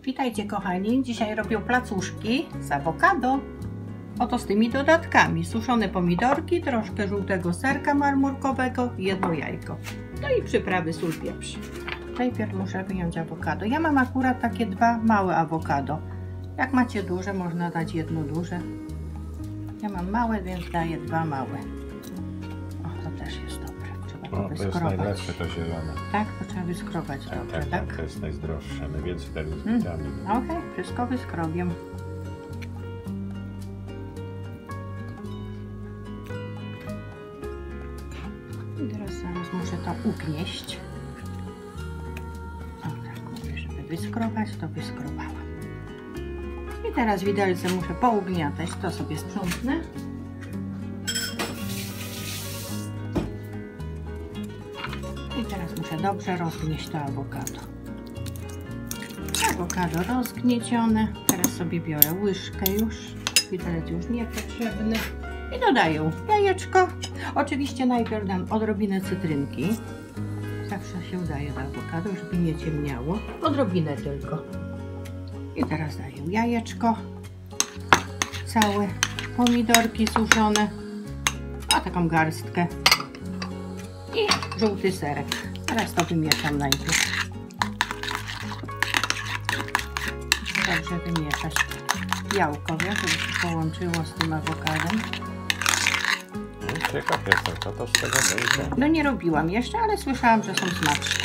Witajcie kochani, dzisiaj robię placuszki z awokado. Oto z tymi dodatkami: suszone pomidorki, troszkę żółtego serka marmurkowego, jedno jajko. No i przyprawy, sól, pieprz. Najpierw muszę wyjąć awokado. Ja mam akurat takie dwa małe awokado. Jak macie duże, można dać jedno duże. Ja mam małe, więc daję dwa małe. O, to też jest dobre. Trzeba to wyskrobać. To jest najlepsze, to zielone. Tak, to trzeba wyskrobać dobrze, tak? To jest najdroższe, najwięcej tego jest witamin. Okej, wszystko wyskrobię. I teraz zaraz muszę to ugnieść. O tak mówię, żeby wyskrobać, to wyskrobałam. I teraz widelcem muszę pougniatać, to sobie sprzątnę. I teraz muszę dobrze rozgnieść to awokado. Awokado rozgniecione. Teraz sobie biorę łyżkę już. Widelec już niepotrzebny. I dodaję jajeczko. Oczywiście najpierw dam odrobinę cytrynki. Zawsze się daje do awokado, żeby nie ciemniało. Odrobinę tylko. I teraz daję jajeczko. Całe. Pomidorki suszone. A taką garstkę. I żółty serek. Teraz to wymieszam najpierw. Dobrze wymieszać białko, żeby się połączyło z tym awokatem. Ciekaw jestem, co to z tego wyjdzie. No nie robiłam jeszcze, ale słyszałam, że są smaczne.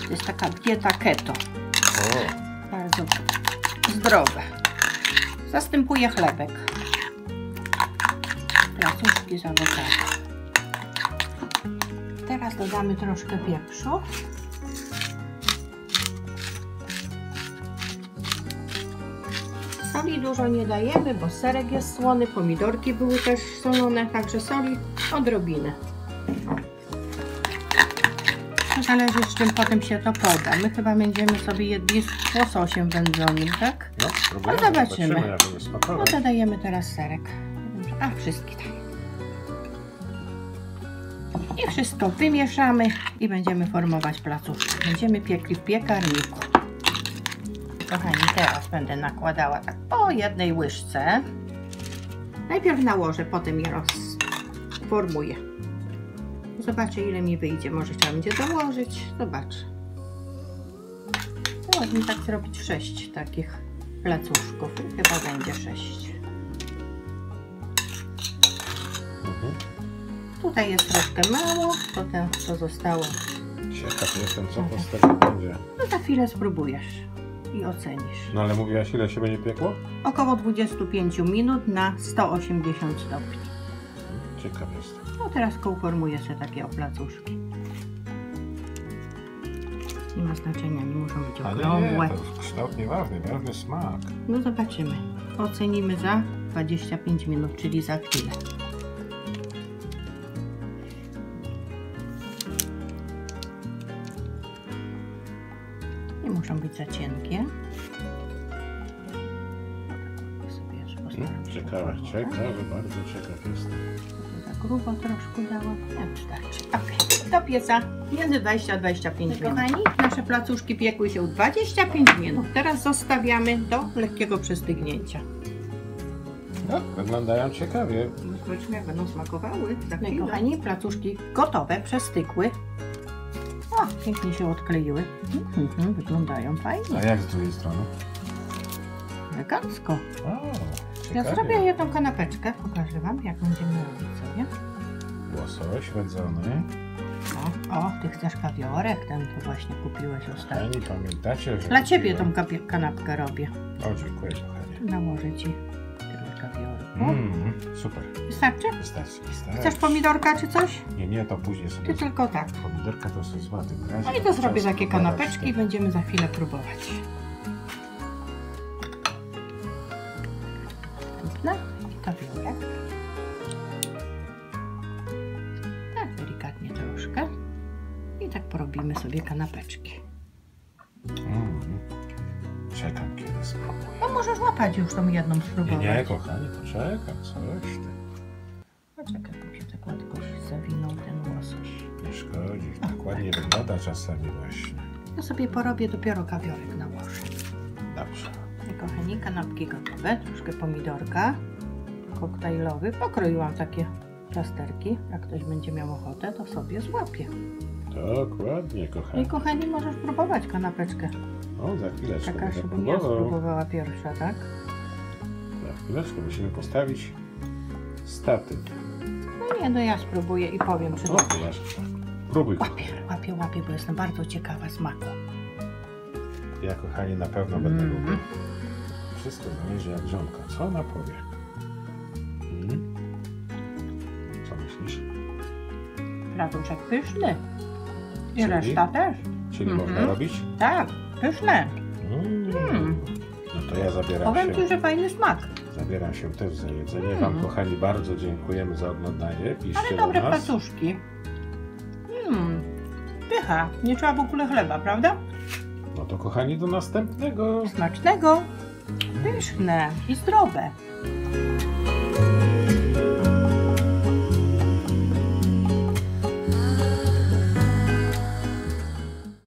To jest taka dieta keto. O. Bardzo zdrowe. Zastępuje chlebek. Placuszki z awokado. Teraz dodamy troszkę pieprzu. Soli dużo nie dajemy, bo serek jest słony, pomidorki były też solone, także soli odrobinę. To zależy, z czym potem się to poda. My chyba będziemy sobie jedli z łososiem wędzonym, tak? No, No zobaczymy. jak będzie smakować. No to dajemy teraz serek. A, wszystkie daję. I wszystko wymieszamy i będziemy formować placuszki. Będziemy piekli w piekarniku. Kochani, teraz będę nakładała tak po jednej łyżce. Najpierw nałożę, potem je rozformuję. Zobaczę, ile mi wyjdzie. Może trzeba będzie dołożyć. Zobaczę. Można tak zrobić 6 takich placuszków. Chyba będzie 6. Tutaj jest troszkę mało. Potem to zostało. Ciekaw jestem, co to z tego będzie. No za chwilę spróbujesz i ocenisz. No ale mówiłaś, ile się będzie piekło? Około 25 minut na 180 stopni. Ciekaw jestem. No teraz kołformuję sobie takie placuszki. Nie ma znaczenia, nie muszą być okrągłe. To jest kształt nieważny, ważny smak. No zobaczymy. Ocenimy za 25 minut, czyli za chwilę. Nie muszą być za cienkie. Ciekawe, bardzo ciekaw jestem. Tak grubo troszkę dałam. Nie wystarczy. Ok, do pieca między 20 a 25 minut. Kochani, nasze placuszki piekły się 25 minut. Teraz zostawiamy do lekkiego przystygnięcia. No, wyglądają ciekawie. Zobaczmy, jak będą smakowały. No kochani, placuszki gotowe, przestygły. O, pięknie się odkleiły. Wyglądają fajnie. A jak z drugiej strony? Elegancko. O, Ja zrobię jedną kanapeczkę. Pokażę wam, jak będziemy robić sobie. Łosoś wędzony. O, ty chcesz kawiorek? Ten tu właśnie kupiłeś ostatnio. Pani, pamiętacie, że... Dla ciebie tą kanapkę robię. O, dziękuję, kochanie. Nałożę ci tyle kawiorku. Super. Wystarczy? Wystarczy. Chcesz pomidorka czy coś? Nie, to później sobie... Ty tylko tak. Pomidorka to jest zła tym razem. No i to zrobię takie kanapeczki i będziemy za chwilę próbować. Kawiorek. Tak, delikatnie troszkę. I tak porobimy sobie kanapeczki. Czekam, kiedy spróbuję. No możesz łapać już tą jedną spróbować. Nie, kochanie, poczekam, coś ty. Poczekaj, bo się tak ładko zawinął ten łosoś. Nie szkodzi, tak ładnie wygląda czasami właśnie. Ja sobie porobię, dopiero kawiorek nałożę. Dobrze. Kochani, kanapki gotowe. Troszkę pomidorka koktajlowy. Pokroiłam takie plasterki. Jak ktoś będzie miał ochotę, to sobie złapie. Dokładnie, No i kochani. kochani, możesz próbować kanapeczkę. O, za chwileczkę Taka, będę żebym ja próbował. spróbowała pierwsza, tak? Za chwileczkę musimy postawić statyw. No nie, no ja spróbuję i powiem, czy O, dobrze. ty masz. Próbuj. Łapię, bo jestem bardzo ciekawa smaku. Ja, kochani, na pewno będę lubił. Wszystko zależy jak żonka. Co ona powie? Co myślisz? Raduszek pyszny. I Czyli? reszta też. Czyli Mhm. można robić? Tak, pyszne. No to ja Powiem Ci, że fajny smak. zabieram się też za jedzenie. Wam, kochani, bardzo dziękujemy za oglądanie. Piszcie Ale do dobre nas. placuszki. Pycha. Nie trzeba w ogóle chleba, prawda? No to, kochani, do następnego. Smacznego. Pyszne i zdrowe.